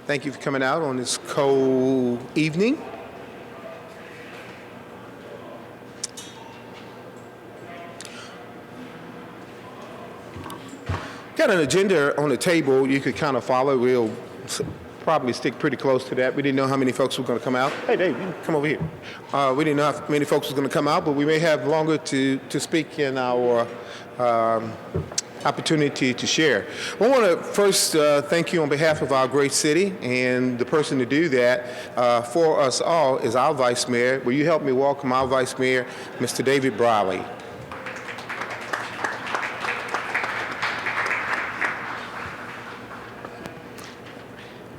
Thank you for coming out on this cold evening. Got an agenda on the table you could kind of follow. We'll probably stick pretty close to that. We didn't know how many folks were going to come out. Hey, Dave, come over here. We didn't know how many folks were going to come out, but we may have longer to speak in our opportunity to share. I want to first thank you on behalf of our great city, and the person to do that for us all is our Vice Mayor. Will you help me welcome our Vice Mayor, Mr. David Briley?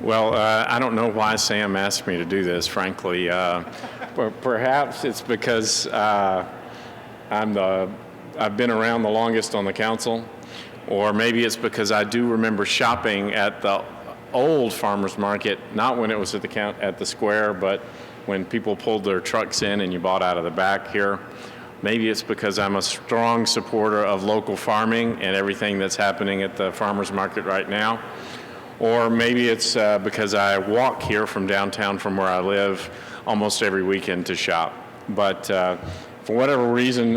Well, I don't know why Sam asked me to do this, frankly. Perhaps it's because I've been around the longest on the council, or maybe it's because I do remember shopping at the old farmers market, not when it was at the square, but when people pulled their trucks in and you bought out of the back here. Maybe it's because I'm a strong supporter of local farming and everything that's happening at the farmers market right now. Or maybe it's because I walk here from downtown from where I live almost every weekend to shop. But for whatever reason,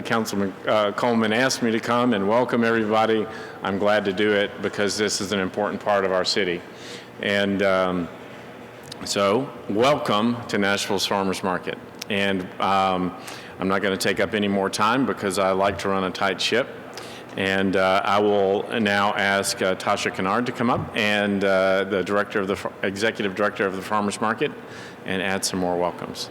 Councilman Coleman asked me to come and welcome everybody. I'm glad to do it because this is an important part of our city. And so welcome to Nashville's Farmers Market. And I'm not going to take up any more time because I like to run a tight ship. And I will now ask Tasha Kennard to come up and the executive director of the Farmers Market, and add some more welcomes.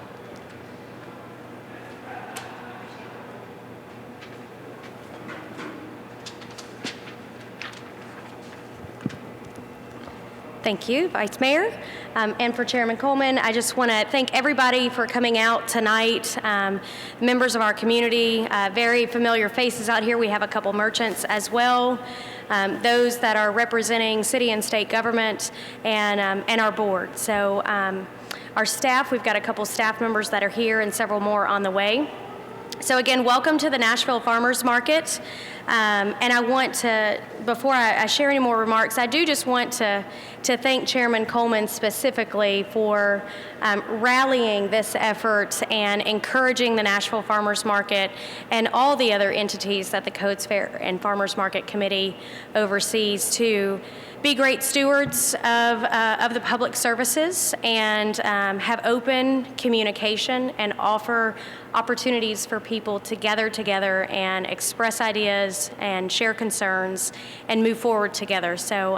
Thank you, Vice Mayor. And for Chairman Coleman, I just want to thank everybody for coming out tonight. Members of our community, very familiar faces out here. We have a couple merchants as well. Those that are representing city and state government and our board. So our staff, we've got a couple staff members that are here and several more on the way. So again, welcome to the Nashville Farmers Market. And I want to, before I share any more remarks, I do just want to thank Chairman Coleman specifically for rallying this effort and encouraging the Nashville Farmers Market and all the other entities that the Codes Fair and Farmers Market Committee oversees to be great stewards of the public services and have open communication and offer opportunities for people to gather together and express ideas and share concerns and move forward together. So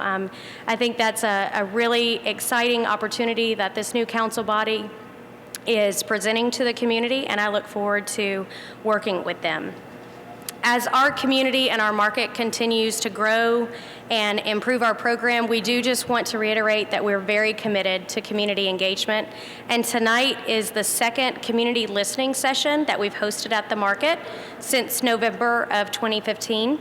I think that's a really exciting opportunity that this new council body is presenting to the community, and I look forward to working with them. As our community and our market continues to grow and improve our program, we do just want to reiterate that we're very committed to community engagement. And tonight is the second community listening session that we've hosted at the market since November of 2015.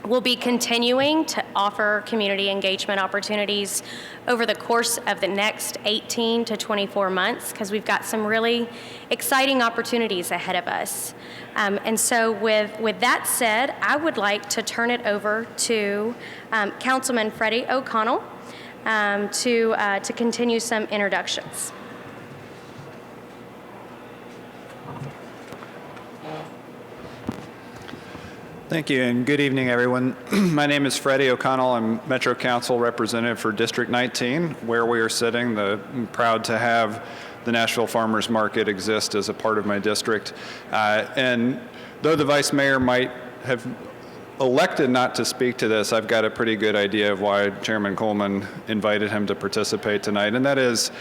We'll be continuing to offer community engagement opportunities over the course of the next 18 to 24 months because we've got some really exciting opportunities ahead of us. And so with that said, I would like to turn it over to Councilman Freddie O'Connell to continue some introductions. Thank you, and good evening, everyone. My name is Freddie O'Connell. I'm Metro Council representative for District 19, where we are sitting. I'm proud to have the Nashville Farmers Market exist as a part of my district. And though the Vice Mayor might have elected not to speak to this, I've got a pretty good idea of why Chairman Coleman invited him to participate tonight, and that is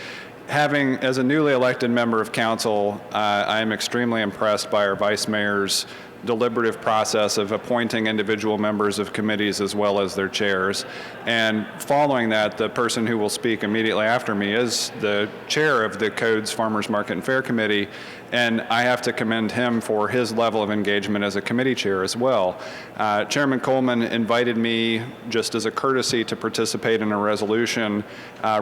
having, as a newly elected member of council, I am extremely impressed by our Vice Mayor's deliberative process of appointing individual members of committees as well as their chairs. And following that, the person who will speak immediately after me is the chair of the Codes Farmers Market and Fair Committee, And I have to commend him for his level of engagement as a committee chair as well. Chairman Coleman invited me just as a courtesy to participate in a resolution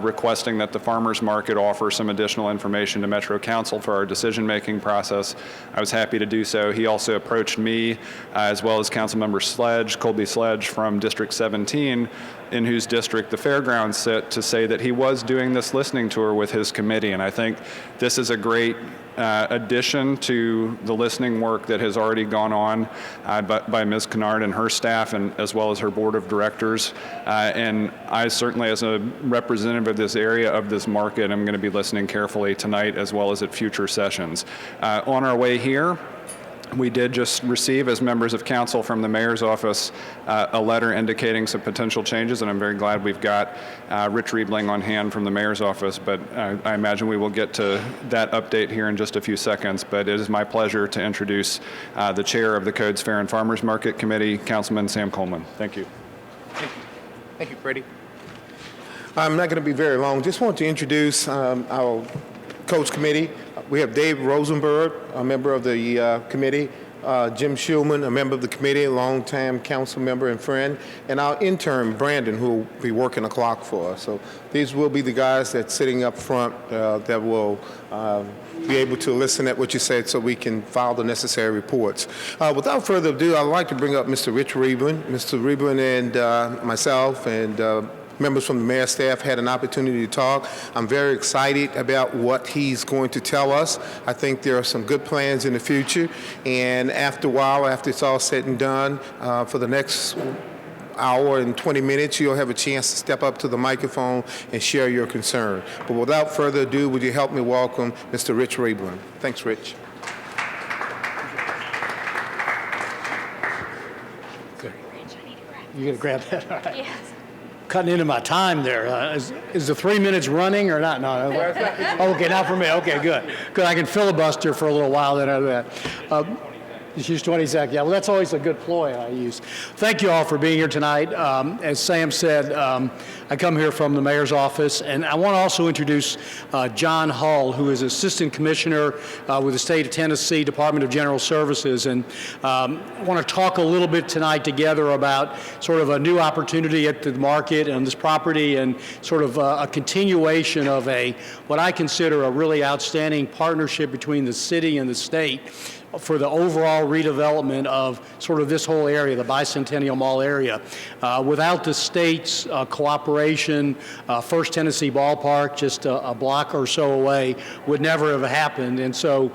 requesting that the farmers market offer some additional information to Metro Council for our decision-making process. I was happy to do so. He also approached me, as well as Councilmember Colby Sledge from District 17, in whose district the fairgrounds sit, to say that he was doing this listening tour with his committee. And I think this is a great addition to the listening work that has already gone on by Ms. Kennard and her staff, and as well as her board of directors. And I certainly, as a representative of this area, of this market, I'm going to be listening carefully tonight as well as at future sessions. On our way here, we did just receive, as members of council, from the mayor's office a letter indicating some potential changes, and I'm very glad we've got Rich Riebling on hand from the mayor's office, but I imagine we will get to that update here in just a few seconds. But it is my pleasure to introduce the chair of the Codes Fair and Farmers Market Committee, Councilman Sam Coleman. Thank you. Thank you, Freddie. I'm not going to be very long. Just want to introduce our Codes Committee. We have Dave Rosenberg, a member of the committee, Jim Schulman, a member of the committee, a longtime council member and friend, and our intern, Brandon, who will be working the clock for us. So these will be the guys that's sitting up front that will be able to listen at what you said so we can file the necessary reports. Without further ado, I'd like to bring up Mr. Rich Riebling. Mr. Riebling and myself and members from the mayor's staff had an opportunity to talk. I'm very excited about what he's going to tell us. I think there are some good plans in the future, and after a while, after it's all said and done, for the next hour and 20 minutes, you'll have a chance to step up to the microphone and share your concern. But without further ado, would you help me welcome Mr. Rich Riebling? Thanks, Rich. You gonna grab that? All right. Yes. Cutting into my time there. Is the 3 minutes running or not? No. Okay, not for me. Okay, good. Good. I can filibuster for a little while. Then after that. Just use 20 seconds. Yeah, well, that's always a good ploy I use. Thank you all for being here tonight. As Sam said, I come here from the mayor's office, and I want to also introduce John Hull, who is Assistant Commissioner with the State of Tennessee Department of General Services, and I want to talk a little bit tonight together about sort of a new opportunity at the market and this property, and sort of a continuation of what I consider a really outstanding partnership between the city and the state for the overall redevelopment of sort of this whole area, the Bicentennial Mall area. Without the state's cooperation, First Tennessee Ballpark, just a block or so away, would never have happened. And so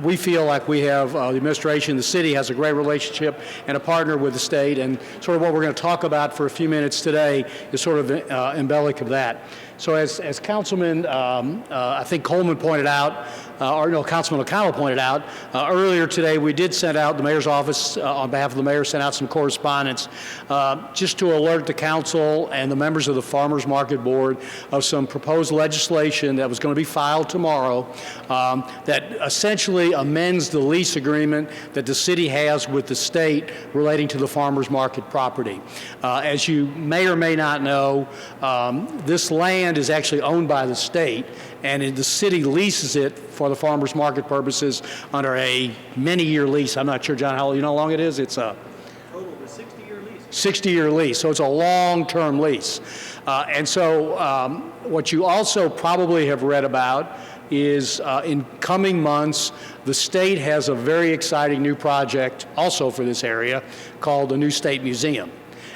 we feel like we have, the administration, the city has a great relationship and a partner with the state, and sort of what we're going to talk about for a few minutes today is sort of embellish of that. So as Councilman, I think Coleman pointed out, Councilman O'Connell pointed out, earlier today we did send out, the mayor's office on behalf of the mayor sent out some correspondence just to alert the council and the members of the Farmers Market Board of some proposed legislation that was going to be filed tomorrow that essentially amends the lease agreement that the city has with the state relating to the farmers market property. As you may or may not know, this land is actually owned by the state, and the city leases it for the farmers market purposes under a many-year lease. I'm not sure, John, how long it is? It's a total of a 60-year lease. 60-year lease, so it's a long-term lease. And so what you also probably have read about is in coming months, the state has a very exciting new project also for this area called the new State Museum.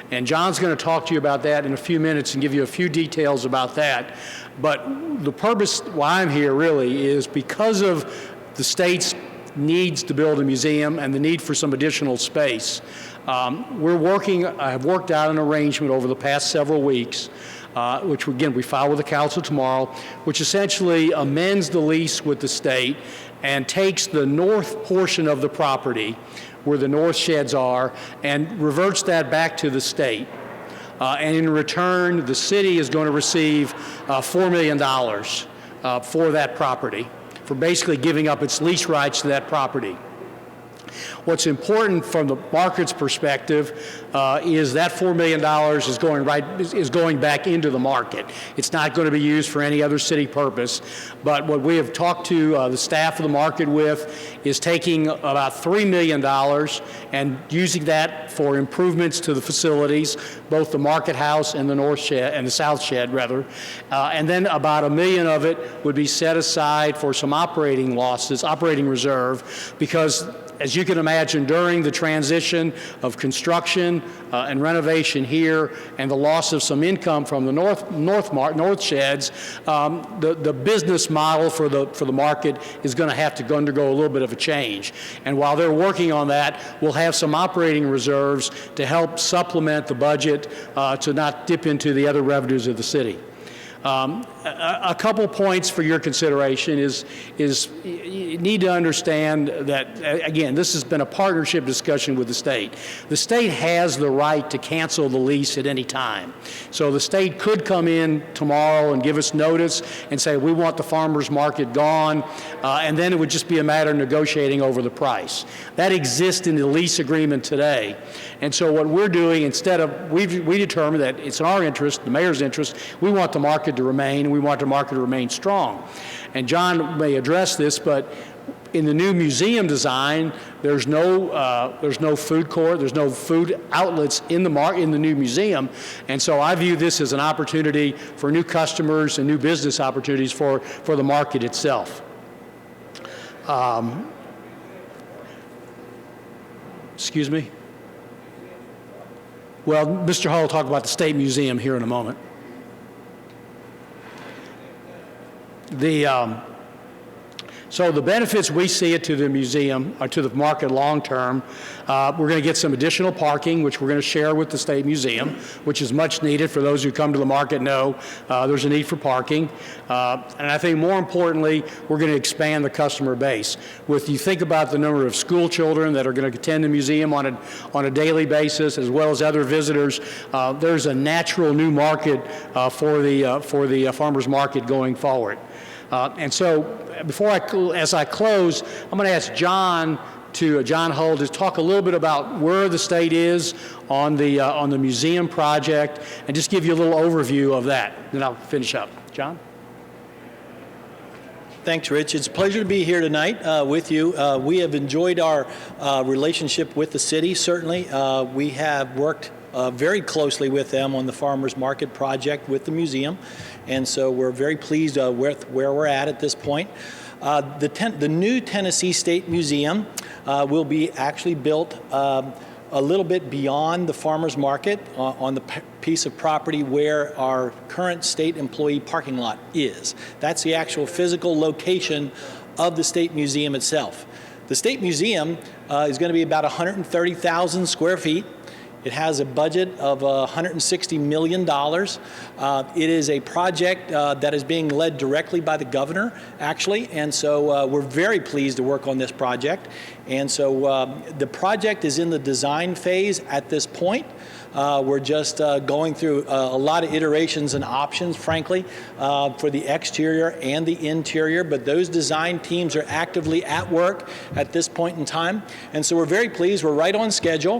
And John's going to talk to you about that in a few minutes and give you a few details about that. But the purpose why I'm here really is because of the state's needs to build a museum and the need for some additional space. I've worked out an arrangement over the past several weeks, which again we file with the council tomorrow, which essentially amends the lease with the state and takes the north portion of the property where the north sheds are and reverts that back to the state. And in return, the city is going to receive $4 million for that property, for basically giving up its lease rights to that property. What's important from the market's perspective is that $4 million is going back into the market. It's not going to be used for any other city purpose. But what we have talked to the staff of the market with is taking about $3 million and using that for improvements to the facilities, both the market house and the north shed and the south shed rather, and then about $1 million of it would be set aside for some operating losses, operating reserve, because as you can imagine, during the transition of construction and renovation here and the loss of some income from the north sheds, the business model for the market is going to have to undergo a little bit of a change. And while they're working on that, we'll have some operating reserves to help supplement the budget to not dip into the other revenues of the city. A couple points for your consideration is you need to understand that, again, this has been a partnership discussion with the state. The state has the right to cancel the lease at any time. So the state could come in tomorrow and give us notice and say, we want the farmers market gone, and then it would just be a matter of negotiating over the price. That exists in the lease agreement today. And so what we're doing, instead of, we determined that it's in our interest, the mayor's interest, we want the market to remain, and we want the market to remain strong. And John may address this, but in the new museum design, there's no food court, there's no food outlets in the new museum, and so I view this as an opportunity for new customers and new business opportunities for the market itself. Excuse me? Well, Mr. Hull will talk about the State Museum here in a moment. So the benefits we see it to the museum, or to the market long term, we're going to get some additional parking, which we're going to share with the State Museum, which is much needed. For those who come to the market know there's a need for parking. And I think more importantly, we're going to expand the customer base. You think about the number of school children that are going to attend the museum on a daily basis, as well as other visitors, there's a natural new market for the farmers market going forward. And so, as I close, I'm going to ask John Hull to talk a little bit about where the state is on the museum project, and just give you a little overview of that. Then I'll finish up. John. Thanks, Rich. It's a pleasure to be here tonight with you. We have enjoyed our relationship with the city. Certainly, we have worked very closely with them on the Farmers Market project with the museum, and so we're very pleased with where we're at this point. The new Tennessee State Museum will be actually built a little bit beyond the Farmers Market on the piece of property where our current state employee parking lot is. That's the actual physical location of the State Museum itself. The State Museum is going to be about 130,000 square feet. It has a budget of $160 million. It is a project that is being led directly by the governor, actually, and so we're very pleased to work on this project. And so the project is in the design phase at this point. We're just going through a lot of iterations and options, frankly, for the exterior and the interior, but those design teams are actively at work at this point in time. And so we're very pleased. We're right on schedule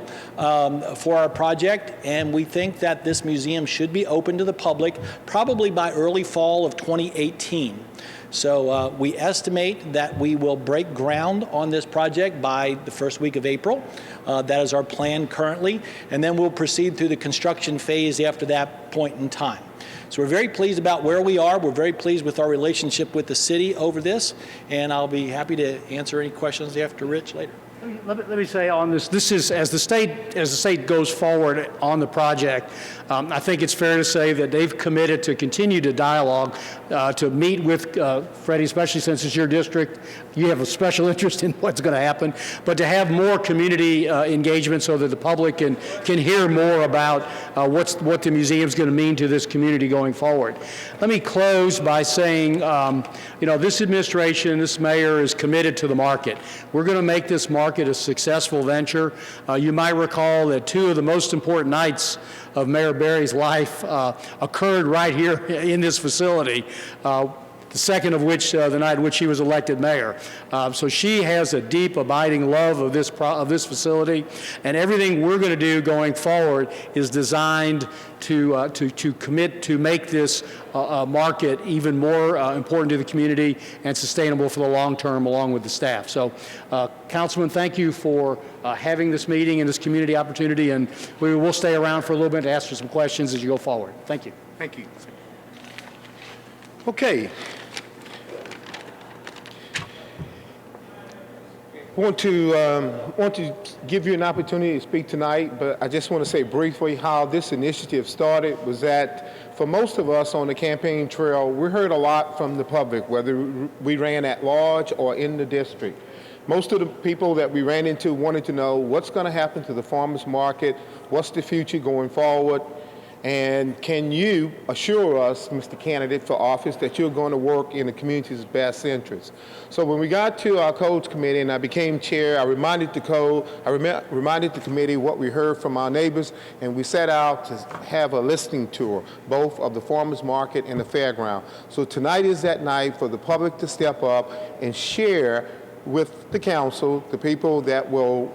for our project, and we think that this museum should be open to the public probably by early fall of 2018. So we estimate that we will break ground on this project by the first week of April. That is our plan currently, and then we'll proceed through the construction phase after that point in time. So we're very pleased about where we are. We're very pleased with our relationship with the city over this, and I'll be happy to answer any questions after Rich later. Let me say on this. This is as the state goes forward on the project. I think it's fair to say that they've committed to continue to dialogue, to meet with Freddie, especially since it's your district. You have a special interest in what's going to happen, but to have more community engagement so that the public can hear more about what the museum's going to mean to this community going forward. Let me close by saying, this administration, this mayor is committed to the market. We're going to make this market a successful venture. You might recall that two of the most important nights of Mayor Berry's life occurred right here in this facility. the second of which the night in which she was elected mayor. So she has a deep, abiding love of this facility, and everything we're going to do going forward is designed to commit to make this market even more important to the community and sustainable for the long term, along with the staff. So, Councilman, thank you for having this meeting and this community opportunity, and we will stay around for a little bit to answer some questions as you go forward. Thank you. Thank you. Okay. I want to give you an opportunity to speak tonight, but I just want to say briefly how this initiative started was that for most of us on the campaign trail, we heard a lot from the public, whether we ran at large or in the district. Most of the people that we ran into wanted to know what's going to happen to the farmers market, what's the future going forward, and can you assure us, Mr. Candidate for office, that you're going to work in the community's best interest? So when we got to our codes committee and I became chair, I reminded the committee what we heard from our neighbors, and we set out to have a listening tour, both of the farmers market and the fairground. So tonight is that night for the public to step up and share with the council, the people that will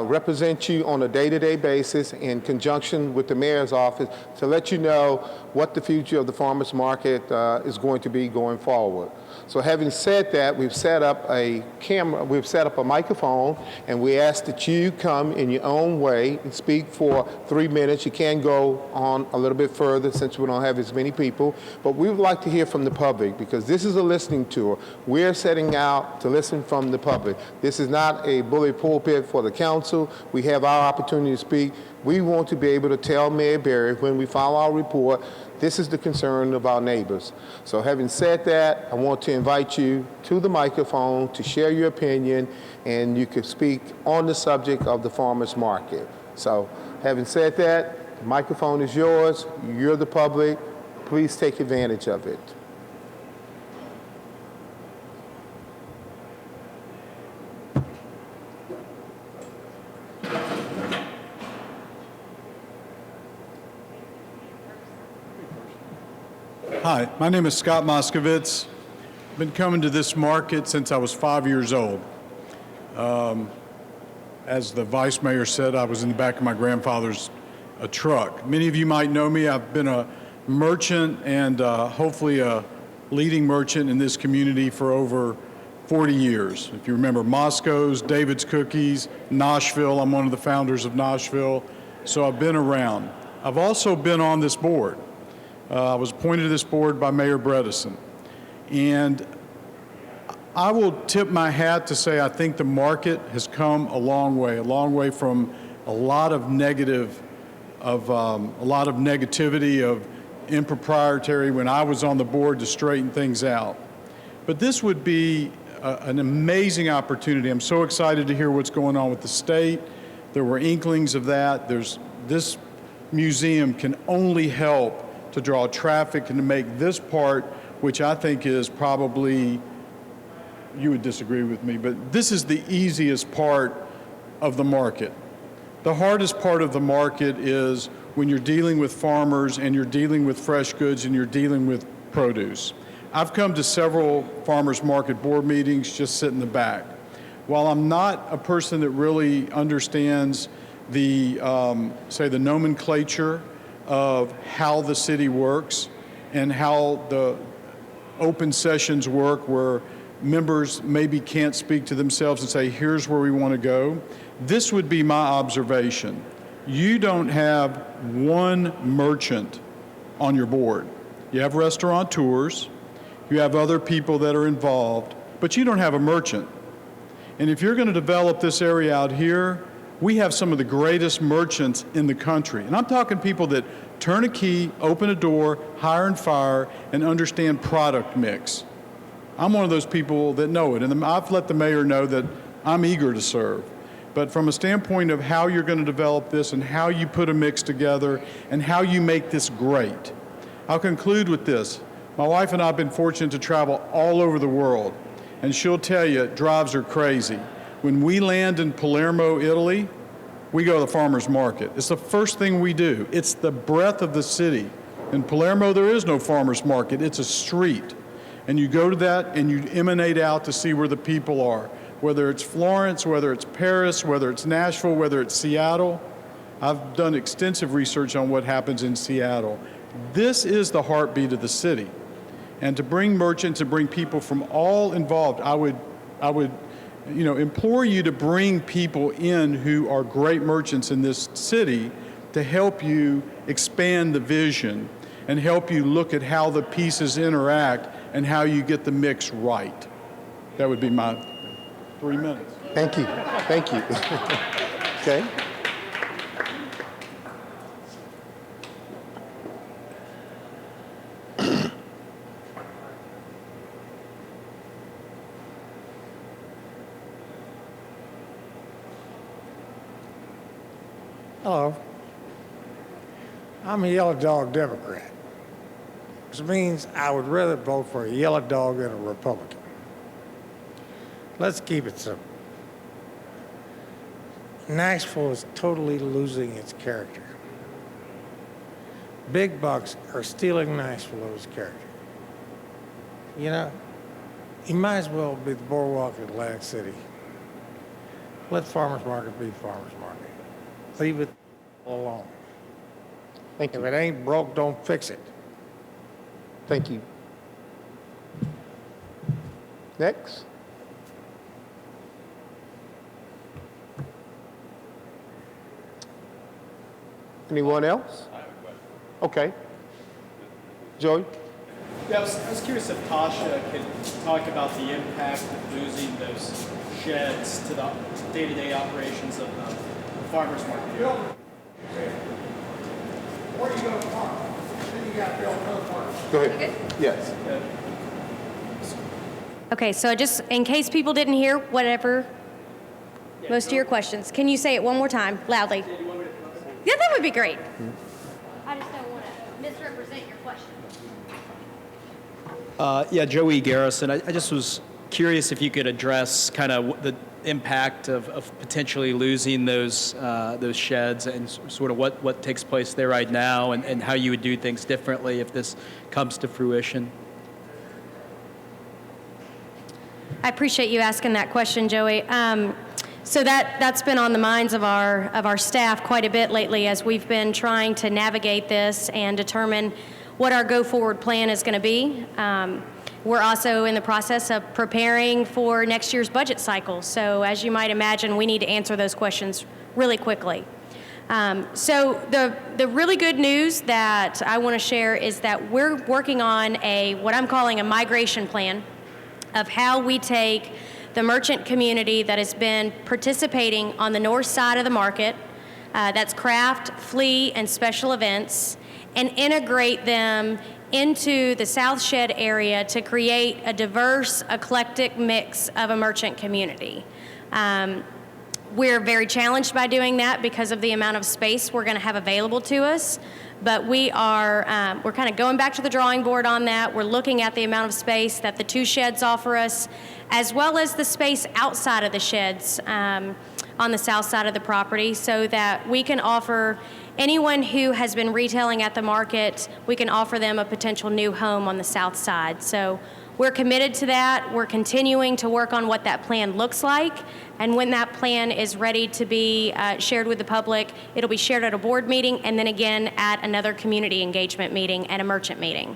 represent you on a day-to-day basis in conjunction with the mayor's office to let you know what the future of the farmers market is going to be going forward. So having said that, we've set up a camera, we've set up a microphone, and we ask that you come in your own way and speak for 3 minutes. You can go on a little bit further since we don't have as many people, but we would like to hear from the public because this is a listening tour. We're setting out to listen from the public. This is not a bully pulpit for the council. We have our opportunity to speak. We want to be able to tell Mayor Berry when we file our report, this is the concern of our neighbors. So having said that, I want to invite you to the microphone to share your opinion, and you can speak on the subject of the farmers market. So having said that, the microphone is yours. You're the public. Please take advantage of it. Hi, my name is Scott Moskovitz. I've been coming to this market since I was 5 years old. As the vice mayor said, I was in the back of my grandfather's truck. Many of you might know me. I've been a merchant and hopefully a leading merchant in this community for over 40 years. If you remember Moscow's, David's Cookies, Nashville, I'm one of the founders of Nashville, so I've been around. I've also been on this board. I was appointed to this board by Mayor Bredesen. And I will tip my hat to say I think the market has come a long way from a lot of negativity of impropriety when I was on the board to straighten things out. But this would be an amazing opportunity. I'm so excited to hear what's going on with the state. There were inklings of that. This museum can only help to draw traffic and to make this part, which I think is probably, you would disagree with me, but this is the easiest part of the market. The hardest part of the market is when you're dealing with farmers and you're dealing with fresh goods and you're dealing with produce. I've come to several farmers market board meetings, just sit in the back. While I'm not a person that really understands the, say, the nomenclature of how the city works and how the open sessions work where members maybe can't speak to themselves and say, here's where we want to go. This would be my observation. You don't have one merchant on your board. You have restaurateurs, you have other people that are involved, but you don't have a merchant. And if you're going to develop this area out here, we have some of the greatest merchants in the country. And I'm talking people that turn a key, open a door, hire and fire, and understand product mix. I'm one of those people that know it. And I've let the mayor know that I'm eager to serve. But from a standpoint of how you're going to develop this and how you put a mix together and how you make this great, I'll conclude with this. My wife and I have been fortunate to travel all over the world. And she'll tell you, drives are crazy. When we land in Palermo, Italy, we go to the farmer's market. It's the first thing we do. It's the breath of the city. In Palermo, there is no farmer's market. It's a street. And you go to that and you emanate out to see where the people are, whether it's Florence, whether it's Paris, whether it's Nashville, whether it's Seattle. I've done extensive research on what happens in Seattle. This is the heartbeat of the city. And to bring merchants, to bring people from all involved, I would implore you to bring people in who are great merchants in this city to help you expand the vision and help you look at how the pieces interact and how you get the mix right. That would be my 3 minutes. Thank you. Thank you. Okay. Hello. I'm a yellow dog Democrat, which means I would rather vote for a yellow dog than a Republican. Let's keep it simple. Nashville is totally losing its character. Big bucks are stealing Nashville of its character. You know, you might as well be the boardwalk in Atlantic City. Let farmers market be farmers market. Leave it alone. Thank you. If it ain't broke, don't fix it. Thank you. Next. Anyone else? Okay. Joey? Yeah, I was curious if Tasha could talk about the impact of losing those sheds to the day-to-day operations of the farmers market. Where are you going to farm? Then you got to build another farm. Go ahead. Yes. Okay, so just in case people didn't hear whatever, most of your questions, can you say it one more time, loudly? Yeah, that would be great. I just don't want to misrepresent your question. Yeah, Joey Garrison. I just was curious if you could address kind of the impact of potentially losing those sheds and sort of what takes place there right now and how you would do things differently if this comes to fruition. I appreciate you asking that question, Joey. So that's been on the minds of our staff quite a bit lately as we've been trying to navigate this and determine what our go-forward plan is going to be. We're also in the process of preparing for next year's budget cycle. So as you might imagine, we need to answer those questions really quickly. So the really good news that I want to share is that we're working on what I'm calling a migration plan of how we take the merchant community that has been participating on the north side of the market, that's craft, flea, and special events, and integrate them into the South Shed area to create a diverse, eclectic mix of a merchant community. We're very challenged by doing that because of the amount of space we're going to have available to us. But we're kind of going back to the drawing board on that. We're looking at the amount of space that the two sheds offer us, as well as the space outside of the sheds on the south side of the property, so that we can offer anyone who has been retailing at the market, we can offer them a potential new home on the south side. So we're committed to that. We're continuing to work on what that plan looks like. And when that plan is ready to be shared with the public, it'll be shared at a board meeting and then again at another community engagement meeting and a merchant meeting.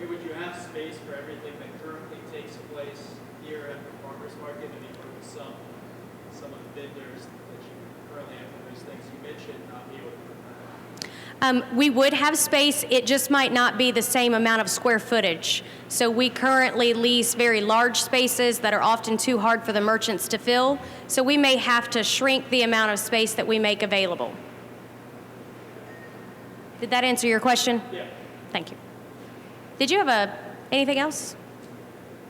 Would you have space for everything that currently takes place here at the farmers market? I mean, for some of the vendors that you currently have for those things you mentioned not be able to do that? We would have space, it just might not be the same amount of square footage. So we currently lease very large spaces that are often too hard for the merchants to fill. So we may have to shrink the amount of space that we make available. Did that answer your question? Yeah. Thank you. Did you have anything else?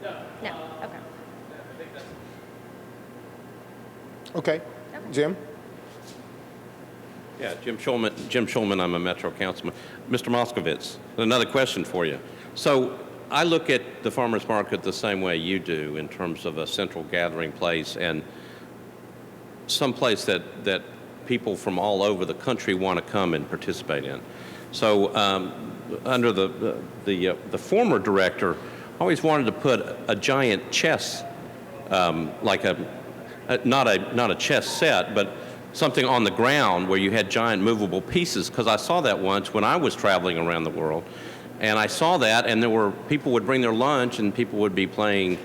No. No, okay. I think that's Okay. Jim? Yeah, Jim Schulman, I'm a Metro Councilman. Mr. Moskowitz, another question for you. So I look at the farmers market the same way you do in terms of a central gathering place and some place that people from all over the country want to come and participate in. So under the former director, always wanted to put a giant chess, like not a chess set, but something on the ground where you had giant movable pieces, because I saw that once when I was traveling around the world. And I saw that, and there were people would bring their lunch, and people would be playing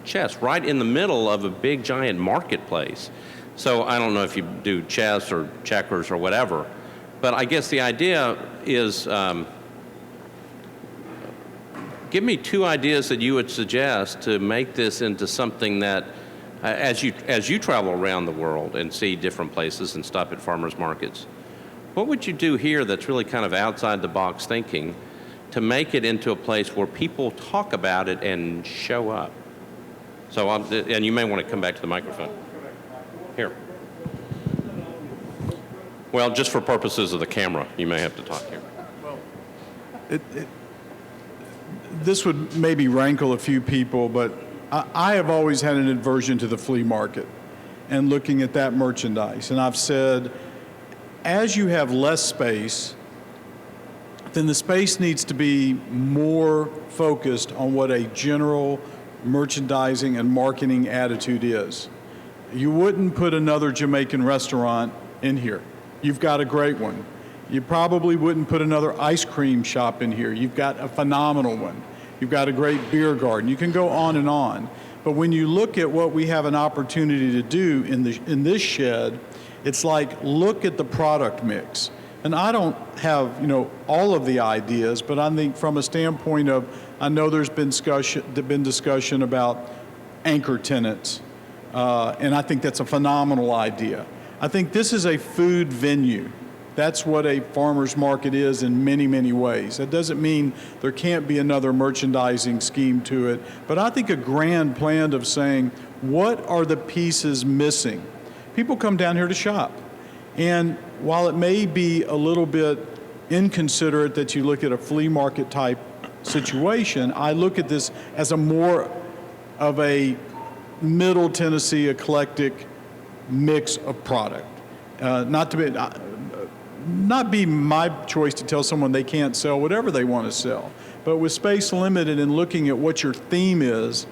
chess right in the middle of a big giant marketplace. So I don't know if you do chess or checkers or whatever, but I guess the idea is, give me 2 ideas that you would suggest to make this into something that, as you travel around the world and see different places and stop at farmers markets, what would you do here that's really kind of outside the box thinking to make it into a place where people talk about it and show up? So, and you may want to come back to the microphone. Here. Well, just for purposes of the camera, you may have to talk here. This would maybe rankle a few people, but I have always had an aversion to the flea market and looking at that merchandise. And I've said, as you have less space, then the space needs to be more focused on what a general merchandising and marketing attitude is. You wouldn't put another Jamaican restaurant in here. You've got a great one. You probably wouldn't put another ice cream shop in here. You've got a phenomenal one. You've got a great beer garden. You can go on and on. But when you look at what we have an opportunity to do in this shed, it's like, look at the product mix. And I don't have, all of the ideas, but I think from a standpoint of, I know there's been discussion about anchor tenants, and I think that's a phenomenal idea. I think this is a food venue. That's what a farmer's market is in many, many ways. That doesn't mean there can't be another merchandising scheme to it, but I think a grand plan of saying, what are the pieces missing? People come down here to shop. And while it may be a little bit inconsiderate that you look at a flea market type situation, I look at this as a more of a Middle Tennessee eclectic mix of product. Not be my choice to tell someone they can't sell whatever they want to sell, but with space limited and looking at what your theme is,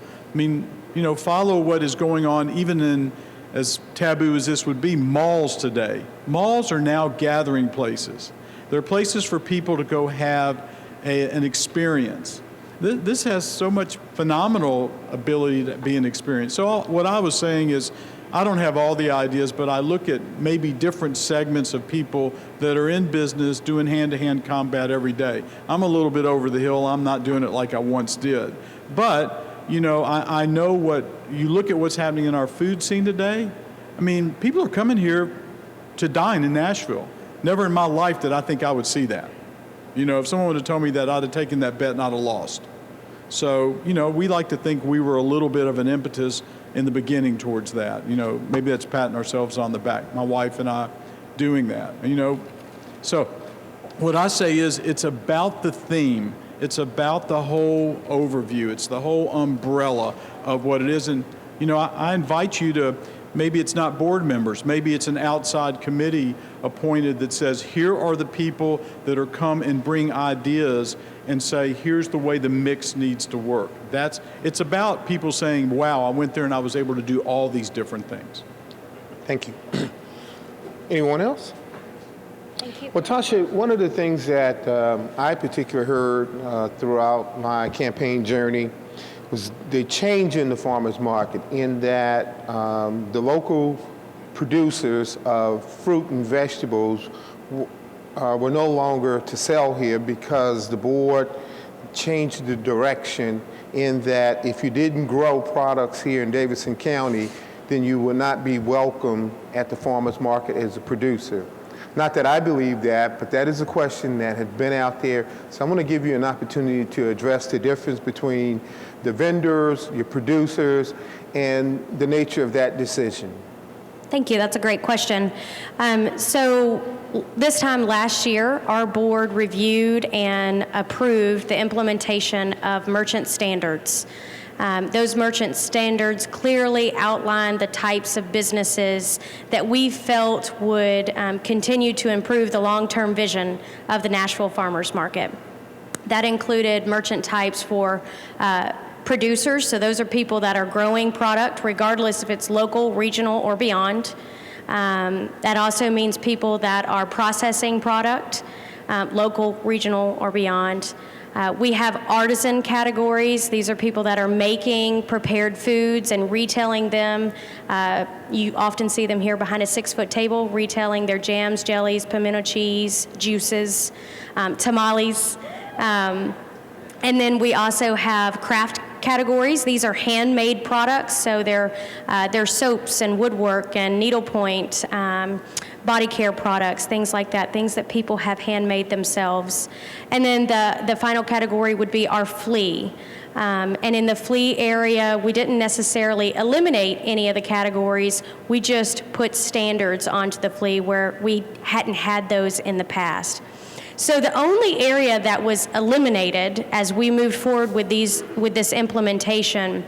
follow what is going on even in, as taboo as this would be, malls today. Malls are now gathering places. They're places for people to go have an experience. This has so much phenomenal ability to be an experience. So what I was saying is, I don't have all the ideas, but I look at maybe different segments of people that are in business doing hand-to-hand combat every day. I'm a little bit over the hill. I'm not doing it like I once did. But, I know what, you look at what's happening in our food scene today. People are coming here to dine in Nashville. Never in my life did I think I would see that. If someone would have told me that, I'd have taken that bet and I'd have lost. So, we like to think we were a little bit of an impetus in the beginning towards that. Maybe that's patting ourselves on the back, my wife and I doing that. So what I say is, it's about the theme. It's about the whole overview. It's the whole umbrella of what it is. And, I invite you to, maybe it's not board members, maybe it's an outside committee appointed that says, here are the people that are come and bring ideas and say, here's the way the mix needs to work. It's about people saying, wow, I went there and I was able to do all these different things. Thank you. Anyone else? Thank you. Well, Tasha, one of the things that I particularly heard throughout my campaign journey was the change in the farmers market, in that the local producers of fruit and vegetables were no longer to sell here because the board changed the direction, in that if you didn't grow products here in Davidson County, then you would not be welcome at the farmers market as a producer. Not that I believe that, but that is a question that has been out there. So I'm going to give you an opportunity to address the difference between the vendors, your producers, and the nature of that decision. Thank you. That's a great question. So this time last year, our board reviewed and approved the implementation of merchant standards. Those merchant standards clearly outline the types of businesses that we felt would continue to improve the long-term vision of the Nashville Farmers Market. That included merchant types for producers, so those are people that are growing product regardless if it's local, regional, or beyond. That also means people that are processing product, local, regional, or beyond. We have artisan categories. These are people that are making prepared foods and retailing them. You often see them here behind a 6-foot table retailing their jams, jellies, pimento cheese, juices, tamales. And then we also have craft categories. These are handmade products, so they're soaps and woodwork and needlepoint, body care products, things like that, things that people have handmade themselves. And then the final category would be our flea. And in the flea area, we didn't necessarily eliminate any of the categories. We just put standards onto the flea where we hadn't had those in the past. So the only area that was eliminated as we moved forward with this implementation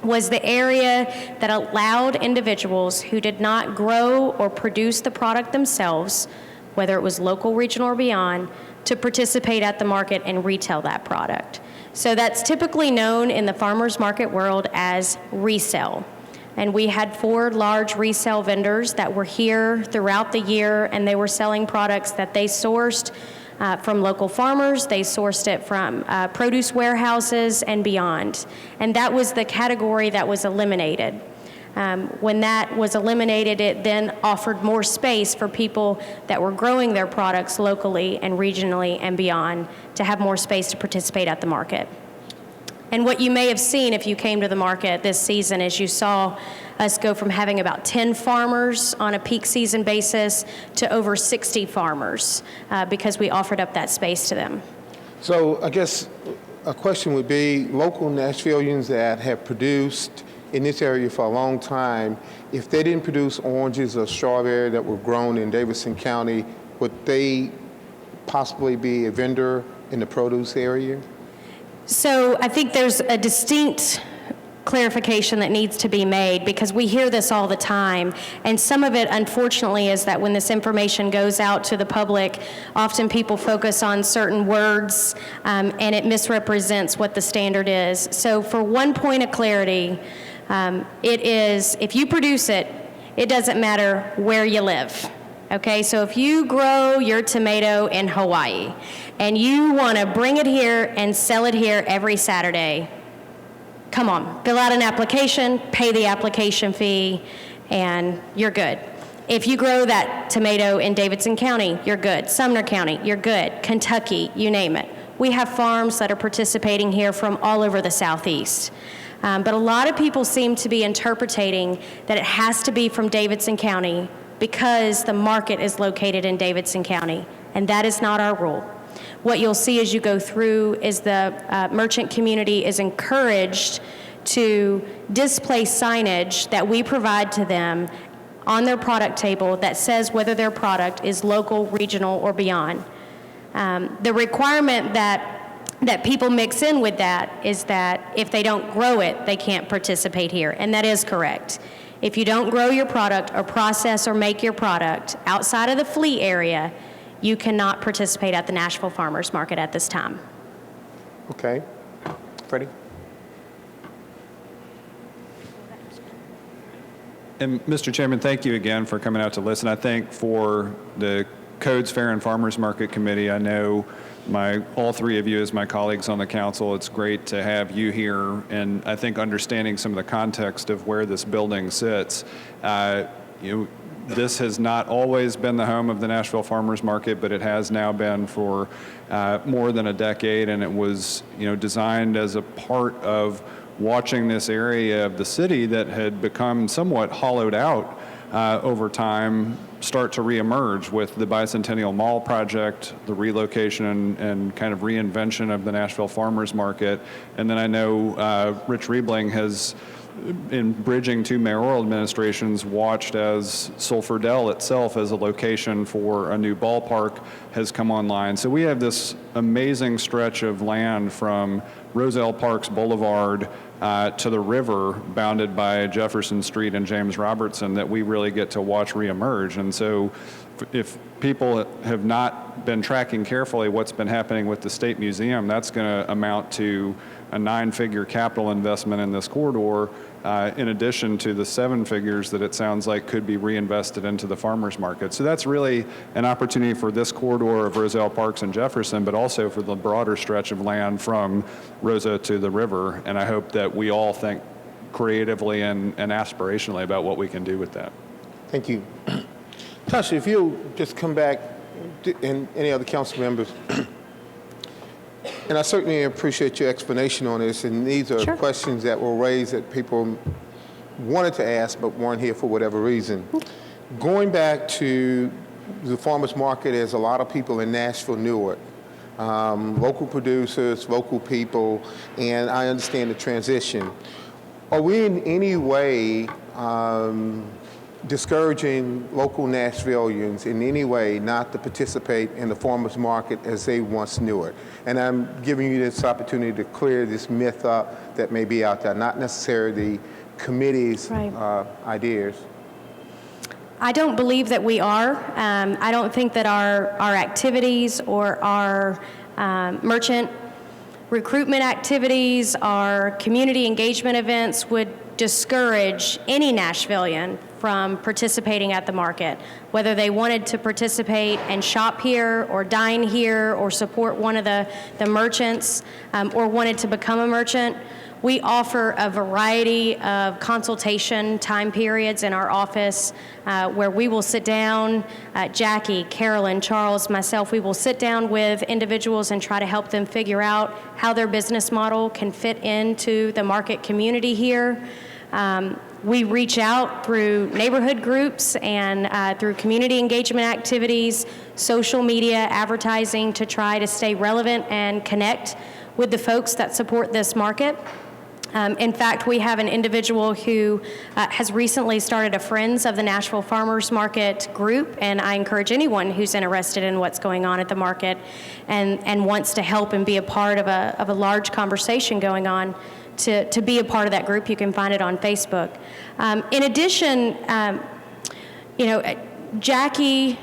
was the area that allowed individuals who did not grow or produce the product themselves, whether it was local, regional, or beyond, to participate at the market and retail that product. So that's typically known in the farmers market world as resale. And we had 4 large resale vendors that were here throughout the year, and they were selling products that they sourced from local farmers. They sourced it from produce warehouses and beyond. And that was the category that was eliminated. When that was eliminated, it then offered more space for people that were growing their products locally and regionally and beyond to have more space to participate at the market. And what you may have seen if you came to the market this season is you saw us go from having about 10 farmers on a peak season basis to over 60 farmers because we offered up that space to them. So I guess a question would be, local Nashvilleians that have produced in this area for a long time, if they didn't produce oranges or strawberry that were grown in Davidson County, would they possibly be a vendor in the produce area? So I think there's a distinct clarification that needs to be made because we hear this all the time, and some of it unfortunately is that when this information goes out to the public, often people focus on certain words and it misrepresents what the standard is. So for one point of clarity, it is, if you produce it, it doesn't matter where you live. Okay, so if you grow your tomato in Hawaii and you want to bring it here and sell it here every Saturday, come on, fill out an application, pay the application fee, and you're good. If you grow that tomato in Davidson County, you're good. Sumner County, you're good. Kentucky, you name it. We have farms that are participating here from all over the Southeast. But a lot of people seem to be interpreting that it has to be from Davidson County because the market is located in Davidson County, and that is not our rule. What you'll see as you go through is the merchant community is encouraged to display signage that we provide to them on their product table that says whether their product is local, regional, or beyond. The requirement that people mix in with that is that if they don't grow it, they can't participate here, and that is correct. If you don't grow your product or process or make your product outside of the flea area, you cannot participate at the Nashville Farmers Market at this time. Okay. Freddie? And Mr. Chairman, thank you again for coming out to listen. I think for the Codes Fair and Farmers Market Committee, I know all 3 of you as my colleagues on the council, it's great to have you here, and I think understanding some of the context of where this building sits. This has not always been the home of the Nashville Farmers Market, but it has now been for more than a decade, and it was designed as a part of watching this area of the city that had become somewhat hollowed out over time start to reemerge with the Bicentennial Mall project, the relocation and kind of reinvention of the Nashville Farmers Market. And then I know Rich Riebling has, in bridging 2 mayoral administrations, watched as Sulphur Dell itself as a location for a new ballpark has come online. So we have this amazing stretch of land from Roselle Parks Boulevard to the river bounded by Jefferson Street and James Robertson that we really get to watch reemerge. And so if people have not been tracking carefully what's been happening with the State Museum, that's going to amount to a 9-figure capital investment in this corridor, in addition to the 7 figures that it sounds like could be reinvested into the farmers market. So that's really an opportunity for this corridor of Roselle Parks and Jefferson, but also for the broader stretch of land from Rosa to the river. And I hope that we all think creatively and aspirationally about what we can do with that. Thank you. Tasha, if you'll just come back, and any other council members, and I certainly appreciate your explanation on this, and these are Sure. questions that were raised that people wanted to ask but weren't here for whatever reason. Going back to the farmers market, as a lot of people in Nashville knew it, local producers, local people, and I understand the transition. Are we in any way discouraging local Nashvillians in any way not to participate in the farmers market as they once knew it? And I'm giving you this opportunity to clear this myth up that may be out there, not necessarily the committee's Right. ideas. I don't believe that we are. I don't think that our activities or our merchant recruitment activities, our community engagement events would discourage any Nashvillian from participating at the market, whether they wanted to participate and shop here or dine here or support one of the merchants or wanted to become a merchant. We offer a variety of consultation time periods in our office where we will sit down, Jackie, Carolyn, Charles, myself, we will sit down with individuals and try to help them figure out how their business model can fit into the market community here. We reach out through neighborhood groups and through community engagement activities, social media, advertising to try to stay relevant and connect with the folks that support this market. In fact, we have an individual who has recently started a Friends of the Nashville Farmers Market group, and I encourage anyone who's interested in what's going on at the market and wants to help and be a part of a large conversation going on to be a part of that group. You can find it on Facebook. In addition, Jackie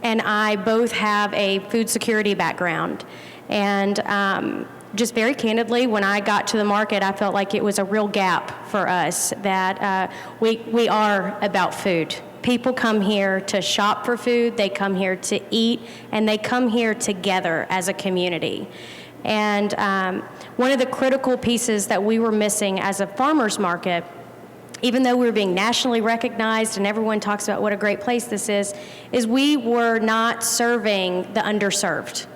and I both have a food security background, and just very candidly, when I got to the market, I felt like it was a real gap for us that we are about food. People come here to shop for food, they come here to eat, and they come here together as a community. And one of the critical pieces that we were missing as a farmer's market, even though we were being nationally recognized and everyone talks about what a great place this is we were not serving the underserved.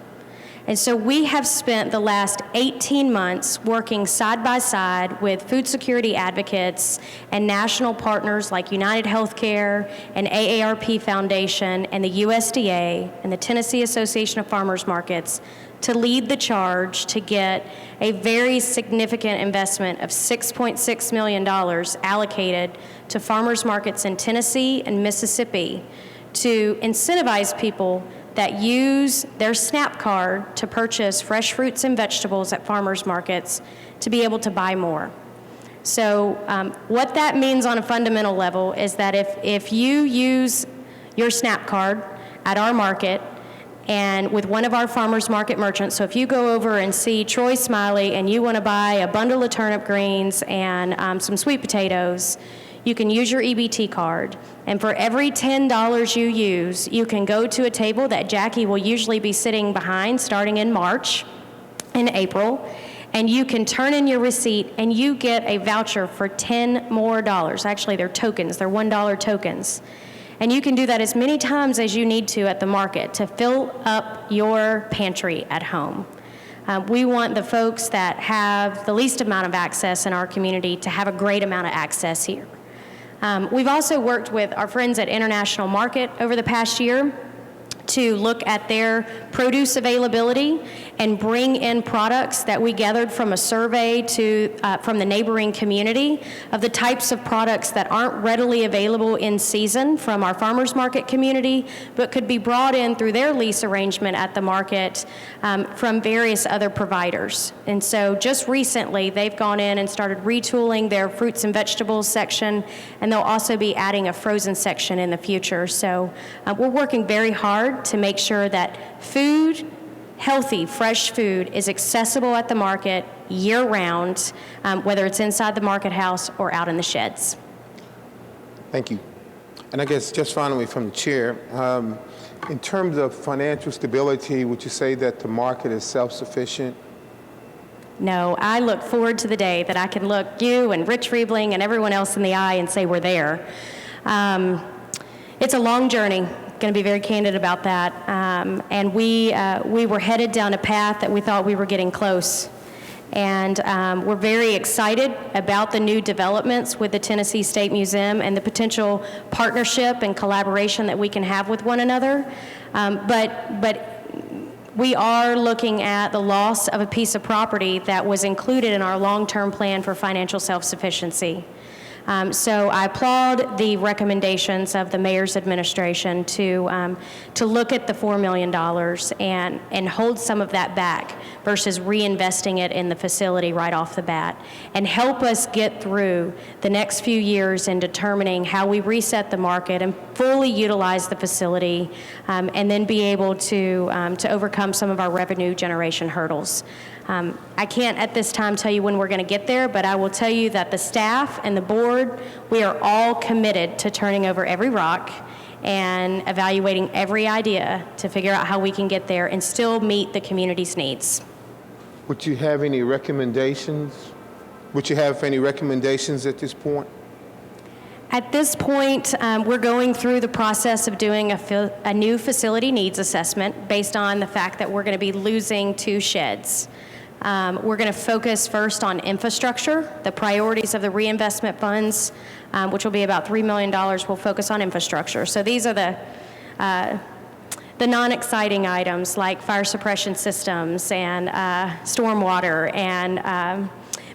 And so we have spent the last 18 months working side by side with food security advocates and national partners like United Healthcare and AARP Foundation and the USDA and the Tennessee Association of Farmers Markets to lead the charge to get a very significant investment of $6.6 million allocated to farmers markets in Tennessee and Mississippi to incentivize people that use their SNAP card to purchase fresh fruits and vegetables at farmers markets to be able to buy more. So what that means on a fundamental level is that if you use your SNAP card at our market and with one of our farmers market merchants, so if you go over and see Troy Smiley and you want to buy a bundle of turnip greens and some sweet potatoes, you can use your EBT card, and for every $10 you use, you can go to a table that Jackie will usually be sitting behind starting in March and April, and you can turn in your receipt and you get a voucher for $10 more. Actually, they're tokens, they're $1 tokens. And you can do that as many times as you need to at the market to fill up your pantry at home. We want the folks that have the least amount of access in our community to have a great amount of access here. We've also worked with our friends at International Market over the past year to look at their produce availability and bring in products that we gathered from a survey from the neighboring community of the types of products that aren't readily available in season from our farmers market community, but could be brought in through their lease arrangement at the market from various other providers. And so just recently, they've gone in and started retooling their fruits and vegetables section, and they'll also be adding a frozen section in the future. So we're working very hard to make sure that food, healthy, fresh food is accessible at the market year-round, whether it's inside the market house or out in the sheds. Thank you. And I guess just finally from the chair, in terms of financial stability, would you say that the market is self-sufficient? No, I look forward to the day that I can look you and Rich Riebling and everyone else in the eye and say we're there. It's a long journey. Going to be very candid about that. And we were headed down a path that we thought we were getting close. And we're very excited about the new developments with the Tennessee State Museum and the potential partnership and collaboration that we can have with one another. But we are looking at the loss of a piece of property that was included in our long-term plan for financial self-sufficiency. So I applaud the recommendations of the mayor's administration to look at the $4 million and hold some of that back versus reinvesting it in the facility right off the bat, and help us get through the next few years in determining how we reset the market and fully utilize the facility, and then be able to overcome some of our revenue generation hurdles. I can't at this time tell you when we're going to get there, but I will tell you that the staff and the board, we are all committed to turning over every rock and evaluating every idea to figure out how we can get there and still meet the community's needs. Would you have any recommendations? Would you have any recommendations at this point? At this point, we're going through the process of doing a new facility needs assessment based on the fact that we're going to be losing 2 sheds. We're going to focus first on infrastructure. The priorities of the reinvestment funds, which will be about $3 million, will focus on infrastructure. So these are the non-exciting items like fire suppression systems and stormwater and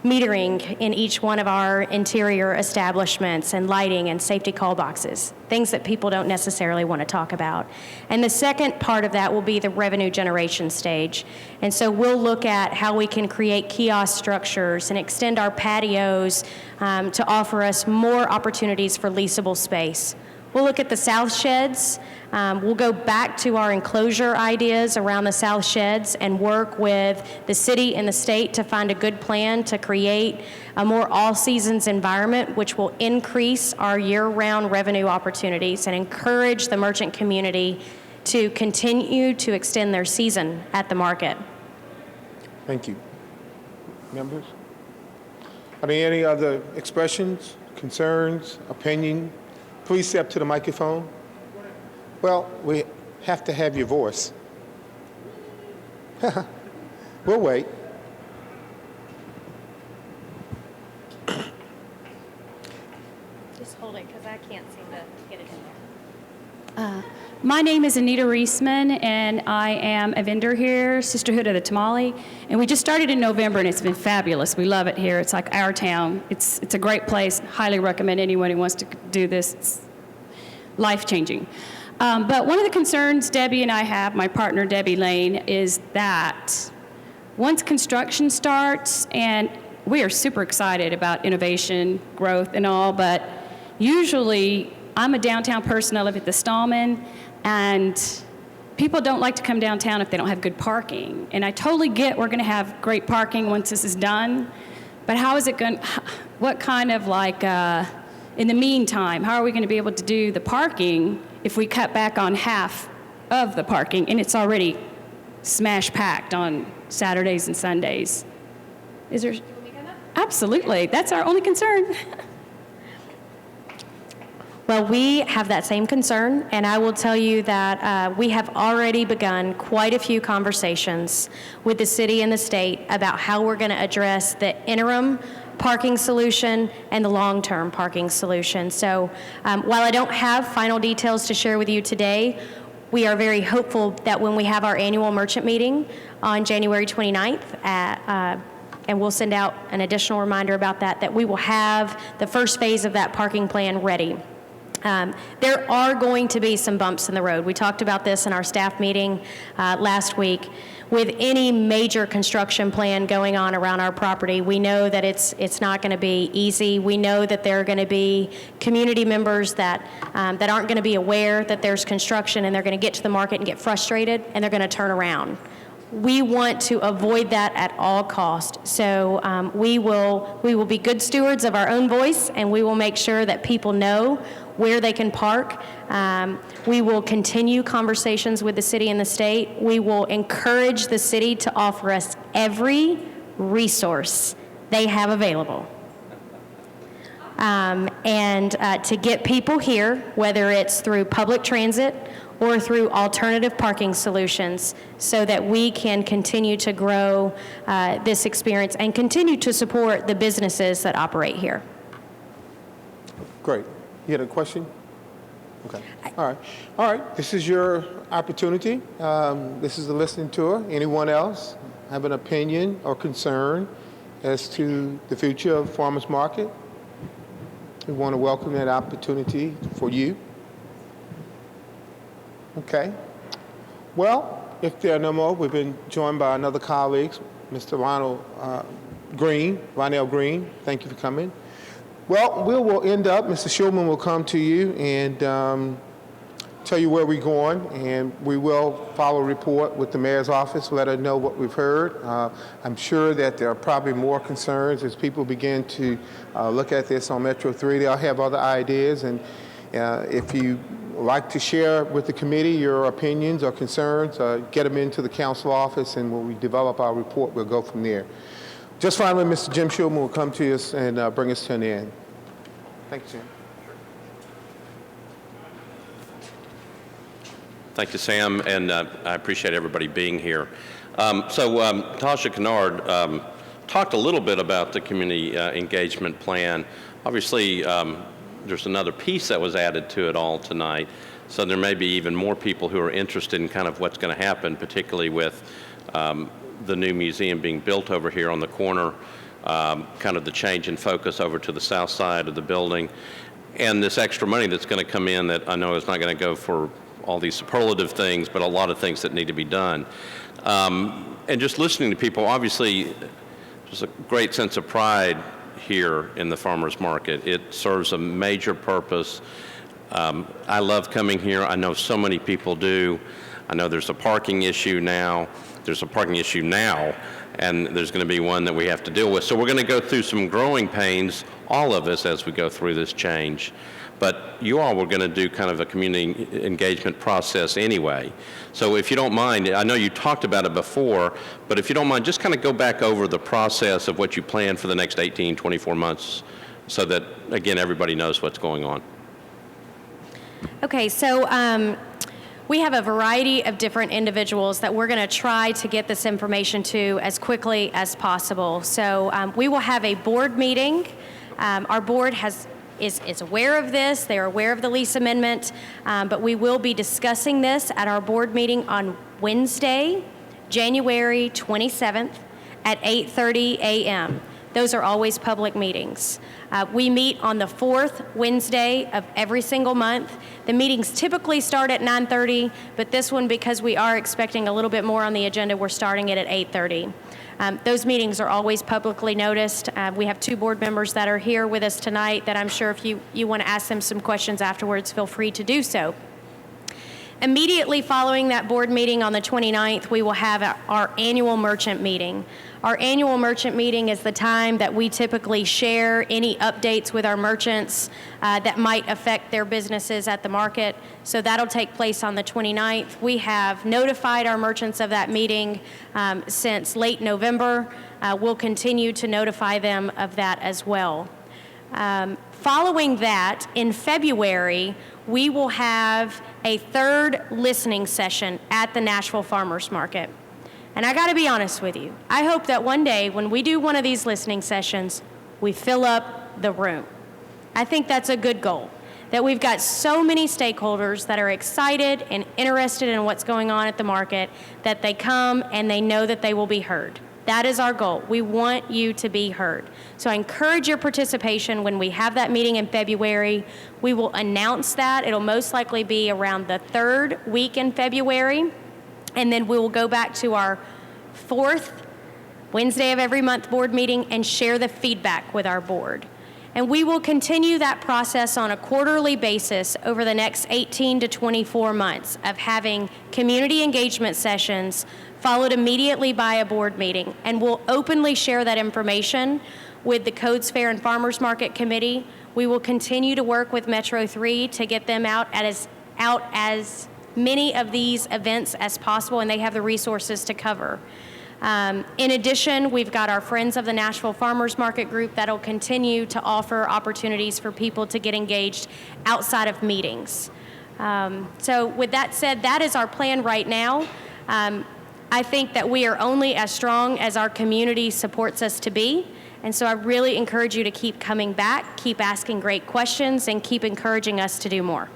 metering in each one of our interior establishments, and lighting and safety call boxes, things that people don't necessarily want to talk about. And the second part of that will be the revenue generation stage. And so we'll look at how we can create kiosk structures and extend our patios to offer us more opportunities for leasable space. We'll look at the south sheds. We'll go back to our enclosure ideas around the south sheds and work with the city and the state to find a good plan to create a more all-seasons environment, which will increase our year-round revenue opportunities and encourage the merchant community to continue to extend their season at the market. Thank you. Members? Are there any other expressions, concerns, opinion? Please step to the microphone. Well, we have to have your voice. We'll wait. Just hold it, because I can't seem to get it in there. My name is Anita Reisman, and I am a vendor here, Sisterhood of the Tamale. And we just started in November, and it's been fabulous. We love it here. It's like our town. It's a great place. Highly recommend anyone who wants to do this. It's life-changing. But one of the concerns Debbie and I have, my partner Debbie Lane, is that once construction starts, and we are super excited about innovation, growth, and all, but usually I'm a downtown person. I live at the Stallman, and people don't like to come downtown if they don't have good parking. And I totally get we're going to have great parking once this is done, but how is it going? What kind of in the meantime, how are we going to be able to do the parking if we cut back on half of the parking and it's already smash packed on Saturdays and Sundays? Is there? Absolutely. That's our only concern. Well, we have that same concern, and I will tell you that we have already begun quite a few conversations with the city and the state about how we're going to address the interim parking solution and the long-term parking solution. So while I don't have final details to share with you today, We are very hopeful that when we have our annual merchant meeting on January 29th, and we'll send out an additional reminder about that, that we will have the first phase of that parking plan ready. There are going to be some bumps in the road. We talked about this in our staff meeting last week. With any major construction plan going on around our property, we know that it's not going to be easy. We know that there are going to be community members that aren't going to be aware that there's construction, and they're going to get to the market and get frustrated, and they're going to turn around. We want to avoid that at all costs. So we will be good stewards of our own voice, and we will make sure that people know where they can park. We will continue conversations with the city and the state. We will encourage the city to offer us every resource they have available. And to get people here, whether it's through public transit or through alternative parking solutions, so that we can continue to grow this experience and continue to support the businesses that operate here. Great. You had a question? Okay. All right. This is your opportunity. This is the listening tour. Anyone else have an opinion or concern as to the future of Farmers Market? We want to welcome that opportunity for you. Okay. Well, if there are no more, we've been joined by another colleague, Mr. Lionel Green. Thank you for coming. Well, we will end up, Mr. Schulman will come to you and tell you where we're going, and we will follow a report with the mayor's office, let her know what we've heard. I'm sure that there are probably more concerns as people begin to look at this on Metro 3. They'll have other ideas, and if you like to share with the committee your opinions or concerns, get them into the council office, and when we develop our report, we'll go from there. Just finally, Mr. Jim Schulman will come to us and bring us to an end. Thank you, Jim. Thank you, Sam, and I appreciate everybody being here. Tasha Kennard talked a little bit about the community engagement plan. Obviously, there's another piece that was added to it all tonight, so there may be even more people who are interested in kind of what's going to happen, particularly with the new museum being built over here on the corner, kind of the change in focus over to the south side of the building, and this extra money that's going to come in that I know is not going to go for all these superlative things, but a lot of things that need to be done. And just listening to people, obviously, there's a great sense of pride here in the farmers market. It serves a major purpose. I love coming here. I know so many people do. I know there's a parking issue now. There's a parking issue now, and there's going to be one that we have to deal with. So we're going to go through some growing pains, all of us, as we go through this change. But you all were going to do kind of a community engagement process anyway. So if you don't mind, I know you talked about it before, but if you don't mind, just kind of go back over the process of what you plan for the next 18, 24 months so that, again, everybody knows what's going on. Okay, so we have a variety of different individuals that we're going to try to get this information to as quickly as possible. So we will have a board meeting. Our board is aware of this. They are aware of the lease amendment, but we will be discussing this at our board meeting on Wednesday, January 27th at 8:30 a.m. Those are always public meetings. We meet on the fourth Wednesday of every single month. The meetings typically start at 9:30, but this one, because we are expecting a little bit more on the agenda, we're starting it at 8:30. Those meetings are always publicly noticed. We have two board members that are here with us tonight that I'm sure if you want to ask them some questions afterwards, feel free to do so. Immediately following that board meeting on the 29th, we will have our annual merchant meeting. Our annual merchant meeting is the time that we typically share any updates with our merchants that might affect their businesses at the market. So that'll take place on the 29th. We have notified our merchants of that meeting since late November. We'll continue to notify them of that as well. Following that, in February, we will have a third listening session at the Nashville Farmers Market. And I got to be honest with you, I hope that one day when we do one of these listening sessions, we fill up the room. I think that's a good goal, that we've got so many stakeholders that are excited and interested in what's going on at the market that they come and they know that they will be heard. That is our goal. We want you to be heard. So I encourage your participation when we have that meeting in February. We will announce that. It'll most likely be around the 3rd week in February. And then we will go back to our 4th Wednesday of every month board meeting and share the feedback with our board. And we will continue that process on a quarterly basis over the next 18 to 24 months of having community engagement sessions followed immediately by a board meeting. And we'll openly share that information with the Codes Fair and Farmers Market Committee. We will continue to work with Metro 3 to get them out as many of these events as possible, and they have the resources to cover. In addition, we've got our Friends of the Nashville Farmers Market group that'll continue to offer opportunities for people to get engaged outside of meetings. So with that said, that is our plan right now. I think that we are only as strong as our community supports us to be. And so I really encourage you to keep coming back, keep asking great questions, and keep encouraging us to do more.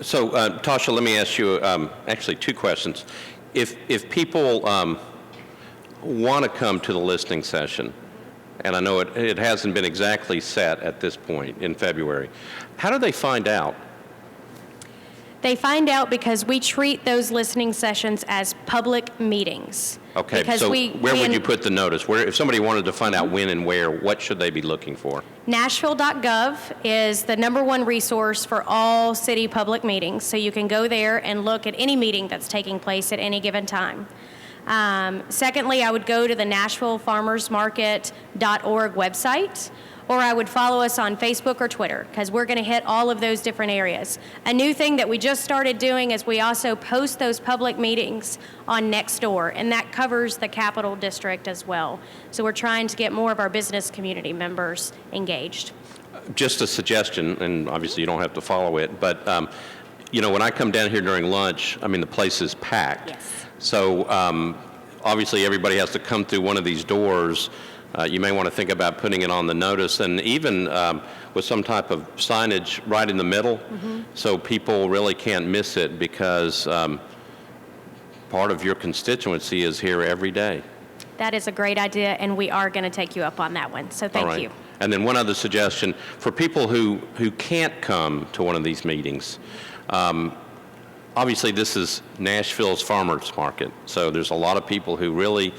So, Tasha, let me ask you actually 2 questions. If people want to come to the listening session, and I know it hasn't been exactly set at this point in February, how do they find out? They find out because we treat those listening sessions as public meetings. Okay, because so where would you put the notice? Where, if somebody wanted to find out when and where, what should they be looking for? Nashville.gov is the #1 resource for all city public meetings, so you can go there and look at any meeting that's taking place at any given time. Secondly, I would go to the NashvilleFarmersMarket.org website, or I would follow us on Facebook or Twitter, because we're going to hit all of those different areas. A new thing that we just started doing is we also post those public meetings on Nextdoor, and that covers the Capital District as well. So we're trying to get more of our business community members engaged. Just a suggestion, and obviously you don't have to follow it, but you know, when I come down here during lunch, I mean, the place is packed. Yes. So obviously everybody has to come through one of these doors. You may want to think about putting it on the notice, and even with some type of signage right in the middle, so people really can't miss it, because part of your constituency is here every day. That is a great idea, and we are going to take you up on that one. So thank you. And then one other suggestion, for people who can't come to one of these meetings, obviously this is Nashville's farmers market, so there's a lot of people who really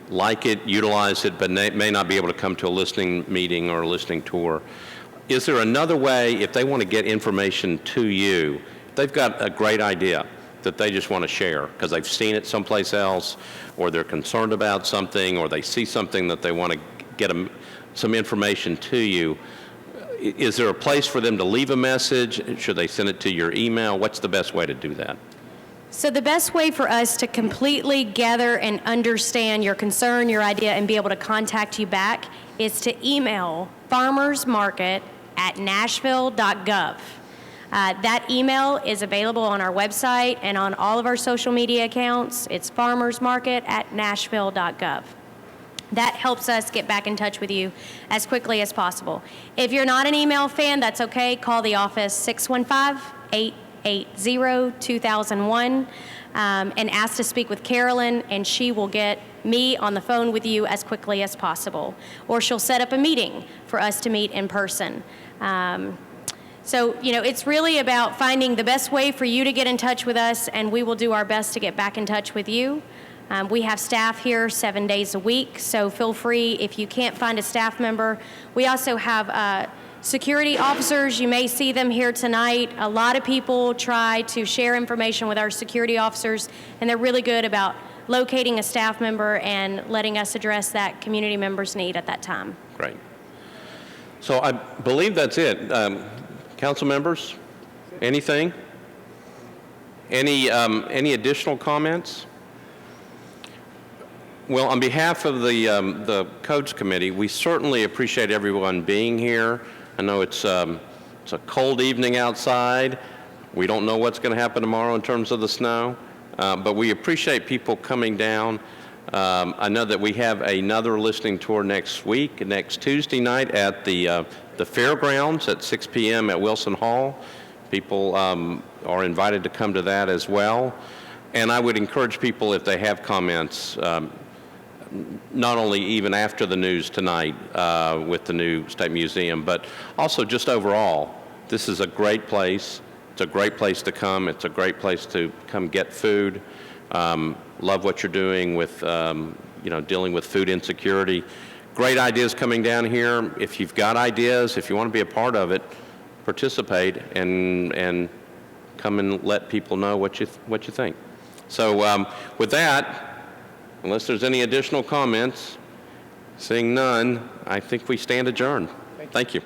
like it, utilize it, but may not be able to come to a listening meeting or a listening tour. Is there another way, if they want to get information to you, they've got a great idea that they just want to share because they've seen it someplace else, or they're concerned about something, or they see something that they want to get some information to you? Is there a place for them to leave a message? Should they send it to your email? What's the best way to do that? So the best way for us to completely gather and understand your concern, your idea, and be able to contact you back is to email farmersmarket@nashville.gov. That email is available on our website and on all of our social media accounts. It's farmersmarket@nashville.gov. That helps us get back in touch with you as quickly as possible. If you're not an email fan, that's okay. Call the office 615-880-2001 and ask to speak with Carolyn, and she will get me on the phone with you as quickly as possible. Or she'll set up a meeting for us to meet in person. So, you know, it's really about finding the best way for you to get in touch with us, and we will do our best to get back in touch with you. We have staff here 7 days a week, so feel free if you can't find a staff member. We also have security officers. You may see them here tonight. A lot of people try to share information with our security officers, and they're really good about locating a staff member and letting us address that community member's need at that time. Great. So I believe that's it. Council members, anything? Any additional comments? Well, on behalf of the Codes Committee, we certainly appreciate everyone being here. I know it's a cold evening outside. We don't know what's going to happen tomorrow in terms of the snow, but we appreciate people coming down. I know that we have another listening tour next week, next Tuesday night at the the fairgrounds at 6 p.m. at Wilson Hall. People are invited to come to that as well. And I would encourage people, if they have comments, not only even after the news tonight with the new State Museum, but also just overall, this is a great place. It's a great place to come. It's a great place to come get food. Love what you're doing with, dealing with food insecurity. Great ideas coming down here. If you've got ideas, if you want to be a part of it, participate and come and let people know what you think. So with that, unless there's any additional comments, seeing none, I think we stand adjourned. Thank you.